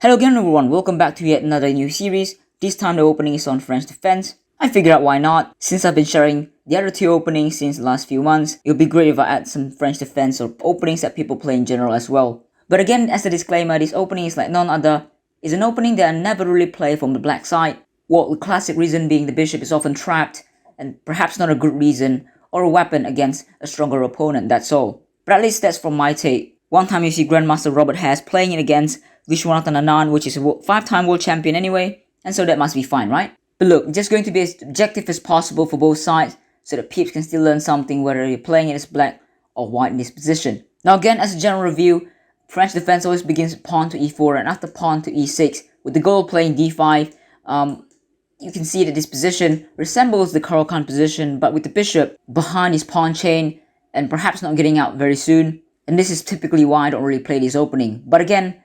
Hello again everyone, welcome back to yet another new series. This time the opening is on French defense. I figured out why not. Since I've been sharing the other two openings since the last few months, it would be great if I add some French defense or openings that people play in general as well. But again, as a disclaimer, this opening is like none other. It's an opening that I never really play from the black side. Well, the classic reason being the bishop is often trapped, and perhaps not a good reason or a weapon against a stronger opponent, that's all. But at least that's from my take. One time you see Grandmaster Robert Hess playing it against Vishwanathan Anand, which is a 5-time world champion anyway, and so that must be fine, right? But look, just going to be as objective as possible for both sides, so that peeps can still learn something whether you're playing it as black or white in this position. Now again, as a general review, French defense always begins with pawn to e4 and after pawn to e6, with the goal of playing d5. You can see that this position resembles the Caro-Kann position, but with the bishop behind his pawn chain and perhaps not getting out very soon. And this is typically why I don't really play this opening. But again,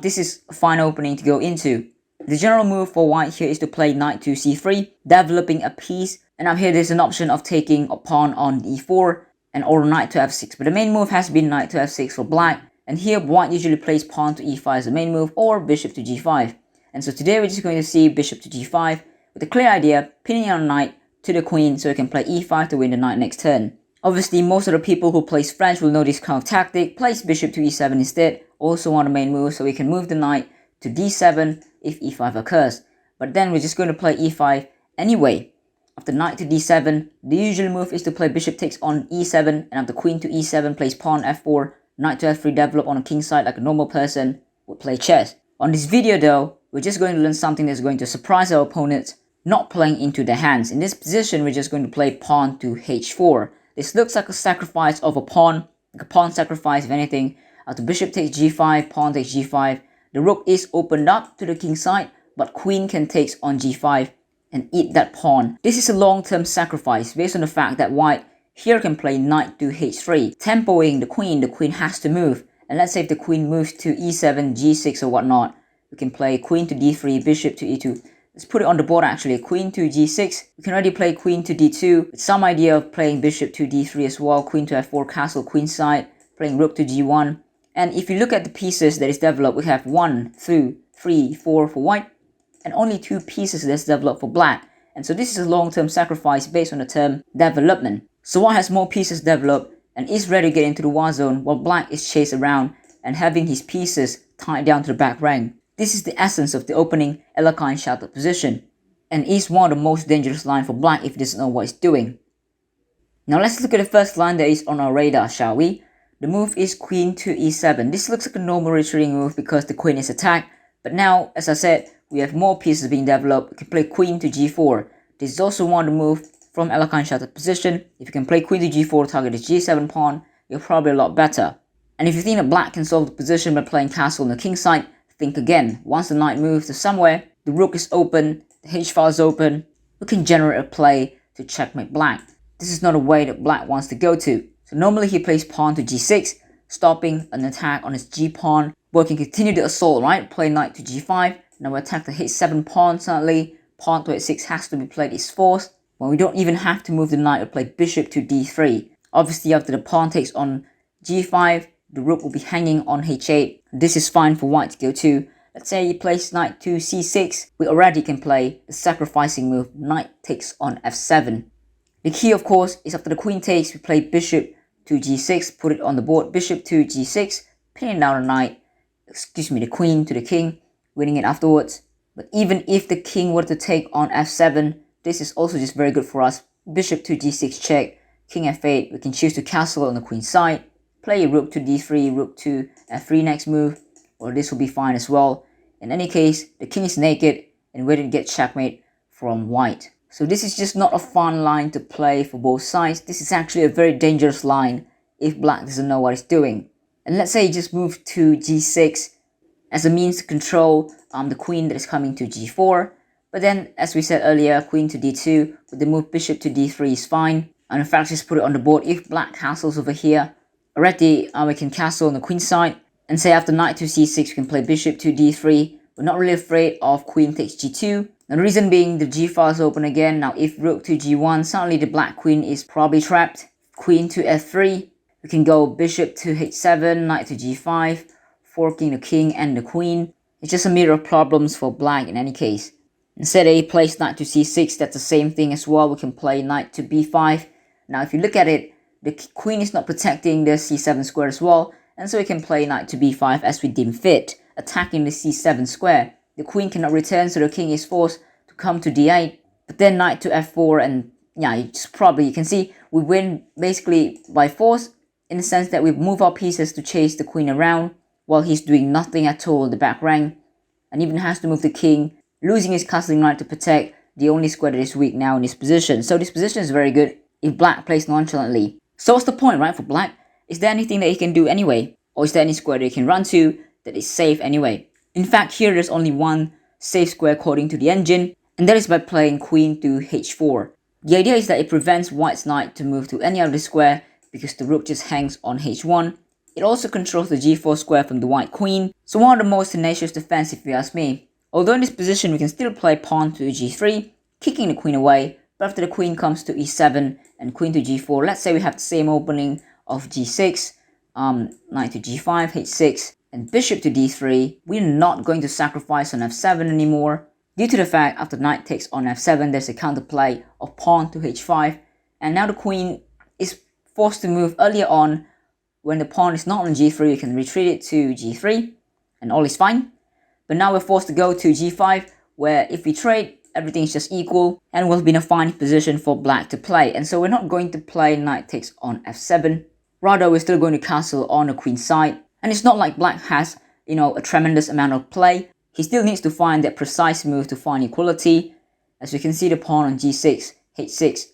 this is a fine opening to go into. The general move for white here is to play knight to c3, developing a piece. And up here there's an option of taking a pawn on e4 and or knight to f6. But the main move has been knight to f6 for black. And here white usually plays pawn to e5 as the main move or bishop to g5. And so today we're just going to see bishop to g5 with a clear idea, pinning our knight to the queen so we can play e5 to win the knight next turn. Obviously, most of the people who plays French will know this kind of tactic. Place bishop to e7 instead, also on the main move, so we can move the knight to d7 if e5 occurs. But then we're just going to play e5 anyway. After knight to d7, the usual move is to play bishop takes on e7, and after queen to e7 plays pawn f4, knight to f3 develop on the king side like a normal person would play chess. On this video though, we're just going to learn something that's going to surprise our opponents, not playing into their hands. In this position, we're just going to play pawn to h4. This looks like a sacrifice of a pawn, like a pawn sacrifice if anything. After bishop takes g5, pawn takes g5, the rook is opened up to the king side, but queen can take on g5 and eat that pawn. This is a long-term sacrifice based on the fact that white here can play knight to h3, tempoing the queen has to move. And let's say if the queen moves to e7, g6 or whatnot, we can play queen to d3, bishop to e2. Let's put it on the board actually, queen to g6. We can already play queen to d2, with some idea of playing bishop to d3 as well, queen to f4, castle queen side, playing rook to g1. And if you look at the pieces that is developed, we have 1, 2, 3, 4 for white, and only 2 pieces that's developed for black. And so this is a long-term sacrifice based on the term development. So white has more pieces developed and is ready to get into the war zone, while black is chased around and having his pieces tied down to the back rank. This is the essence of the opening Alekhine Chatard position, and is one of the most dangerous lines for black if he doesn't know what he's doing. Now let's look at the first line that is on our radar, shall we? The move is queen to e7. This looks like a normal retreating move because the queen is attacked, but now, as I said, we have more pieces being developed. We can play queen to g4. This is also one of the moves from Alekhine Chatard position. If you can play queen to g4, target the g7 pawn, you're probably a lot better. And if you think that black can solve the position by playing castle on the king side, think again. Once the knight moves to somewhere, the rook is open, the h-file is open, we can generate a play to checkmate black. This is not a way that black wants to go to. So normally he plays pawn to g6, stopping an attack on his g-pawn, but we can continue the assault, right? Play knight to g5, now we attack the h7 pawn suddenly, pawn to h6 has to be played is forced, when we don't even have to move the knight, we play bishop to d3. Obviously after the pawn takes on g5, the rook will be hanging on h8. This is fine for white to go to. Let's say he plays knight to c6. We already can play the sacrificing move, knight takes on f7. The key, of course, is after the queen takes, we play bishop to g6, put it on the board, bishop to g6, pinning down the knight, the queen to the king, winning it afterwards. But even if the king were to take on f7, this is also just very good for us. Bishop to g6 check, king f8, we can choose to castle on the queen side, play rook to d3, rook to f3 next move, or this will be fine as well. In any case, the king is naked and ready to get checkmate from white. So this is just not a fun line to play for both sides. This is actually a very dangerous line if black doesn't know what he's doing. And let's say he just moves to g6 as a means to control the queen that is coming to g4. But then, as we said earlier, queen to d2 with the move bishop to d3 is fine. And in fact, just put it on the board. If black castles over here, already we can castle on the queen side. And say after knight to c6, we can play bishop to d3. We're not really afraid of queen takes g2. And the reason being, the g-file is open again. Now if rook to g1, suddenly the black queen is probably trapped. Queen to f3. We can go bishop to h7, knight to g5, forking the king and the queen. It's just a mirror of problems for black in any case. Instead he plays knight to c6, that's the same thing as well. We can play knight to b5. Now if you look at it, the queen is not protecting the c7 square as well, and so we can play knight to b5 as we deem fit, attacking the c7 square. The queen cannot return, so the king is forced to come to d8, but then knight to f4, and yeah, you can see we win basically by force, in the sense that we move our pieces to chase the queen around, while he's doing nothing at all in the back rank, and even has to move the king, losing his castling knight to protect the only square that is weak now in this position. So this position is very good if black plays nonchalantly. So what's the point, right, for black? Is there anything that he can do anyway? Or is there any square that he can run to that is safe anyway? In fact, here there's only one safe square according to the engine, and that is by playing queen to h4. The idea is that it prevents white's knight to move to any other square because the rook just hangs on h1. It also controls the g4 square from the white queen, so one of the most tenacious defense if you ask me. Although in this position we can still play pawn to g3, kicking the queen away, but after the queen comes to e7 and queen to g4, let's say we have the same opening of g6, knight to g5, h6, and bishop to d3, we're not going to sacrifice on f7 anymore, due to the fact after knight takes on f7 there's a counterplay of pawn to h5, and now the queen is forced to move earlier on. When the pawn is not on g3, we can retreat it to g3, and all is fine. But now we're forced to go to g5, where if we trade, everything is just equal, and will be in a fine position for black to play. And so we're not going to play knight takes on f7. Rather, we're still going to castle on the queen side. And it's not like black has, a tremendous amount of play. He still needs to find that precise move to find equality. As you can see, the pawn on g6, h6,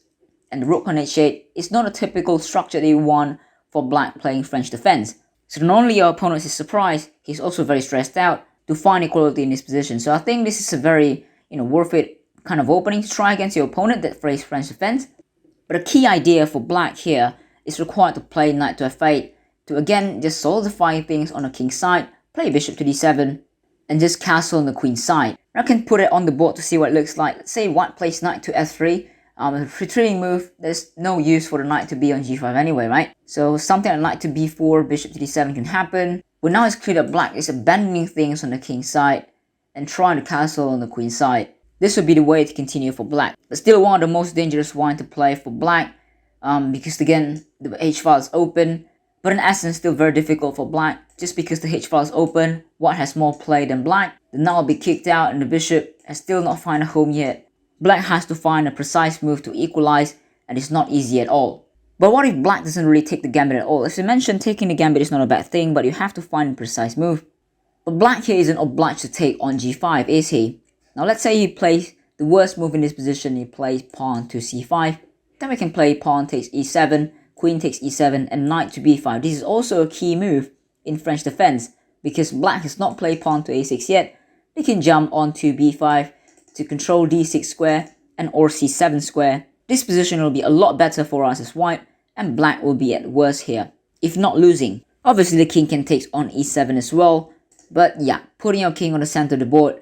and the rook on h8 is not a typical structure that you want for black playing French defense. So not only your opponent is surprised, he's also very stressed out to find equality in this position. So I think this is a very, worth it kind of opening to try against your opponent that plays French defense. But a key idea for black here is required to play knight to f8 to again just solidify things on the king side, play bishop to d7, and just castle on the queen side. Now I can put it on the board to see what it looks like. Let's say white plays knight to f3. A retreating move, there's no use for the knight to be on g5 anyway, right? So something like knight to b4, bishop to d7 can happen. But now it's clear that black is abandoning things on the king side and trying to castle on the queen side. This would be the way to continue for black. But still one of the most dangerous one to play for black, because again, the h-file is open. But in essence, still very difficult for black. Just because the h-file is open, white has more play than black. The knight will be kicked out and the bishop has still not found a home yet. Black has to find a precise move to equalize, and it's not easy at all. But what if black doesn't really take the gambit at all? As I mentioned, taking the gambit is not a bad thing, but you have to find a precise move. But black here isn't obliged to take on g5, is he? Now let's say he plays the worst move in this position, he plays pawn to c5. Then we can play pawn takes e7, queen takes e7, and knight to b5. This is also a key move in French defense, because black has not played pawn to a6 yet. They can jump onto b5 to control d6 square and or c7 square. This position will be a lot better for us as white, and black will be at worst here, if not losing. Obviously the king can take on e7 as well, but yeah, putting your king on the center of the board,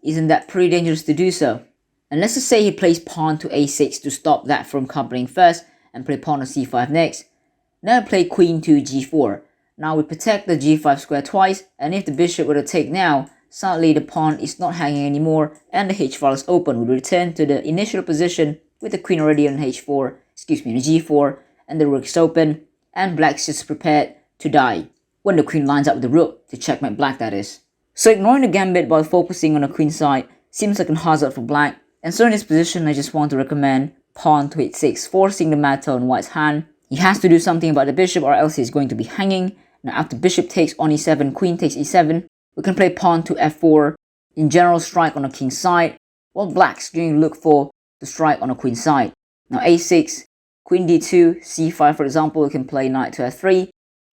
isn't that pretty dangerous to do so? And let's just say he plays pawn to a6 to stop that from covering first, and play pawn to c5 next. Then play queen to g4. Now we protect the g5 square twice, and if the bishop were to take now, suddenly the pawn is not hanging anymore and the h-file is open. We return to the initial position with the queen already on h4, the g4, and the rook is open, and black's just prepared to die when the queen lines up with the rook to checkmate black, that is. So ignoring the gambit while focusing on the queen side seems like a hazard for black, and so in this position I just want to recommend pawn to h6, forcing the matter on white's hand. He has to do something about the bishop or else he's going to be hanging. Now after bishop takes on e7, queen takes e7, we can play pawn to f4, in general strike on the king side, while black's going to look for the strike on the queen side. Now a6, queen d2, c5 for example, we can play knight to f3.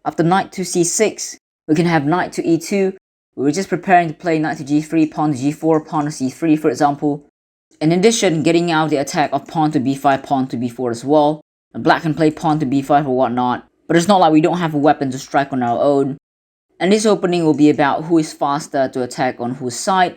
After knight to c6, we can have knight to e2. We were just preparing to play knight to g3, pawn to g4, pawn to c3 for example. In addition, getting out the attack of pawn to b5, pawn to b4 as well. And black can play pawn to b5 or whatnot, but it's not like we don't have a weapon to strike on our own. And this opening will be about who is faster to attack on whose side.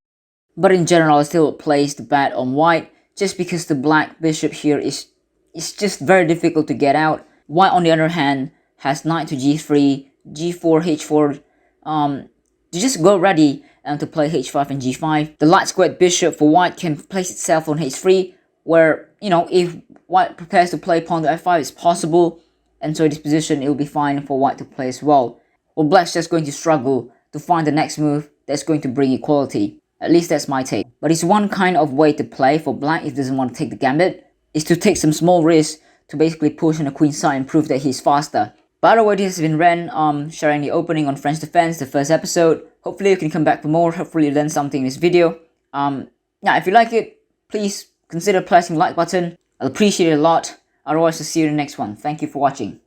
But in general, I still place the bet on white, just because the black bishop here is just very difficult to get out. White on the other hand has knight to g3, g4, h4, to just go ready and to play h5 and g5. The light squared bishop for white can place itself on h3, where, if white prepares to play pawn to f5, it's possible, and so this position, it will be fine for white to play as well. Well, black's just going to struggle to find the next move that's going to bring equality. At least that's my take. But it's one kind of way to play for black if he doesn't want to take the gambit, is to take some small risks to basically push on the queen side and prove that he's faster. By the way, this has been Ren sharing the opening on French defense, the first episode. Hopefully you can come back for more. Hopefully you learned something in this video. Yeah, if you like it, please consider pressing the like button. I'll appreciate it a lot. Otherwise, I'll see you in the next one. Thank you for watching.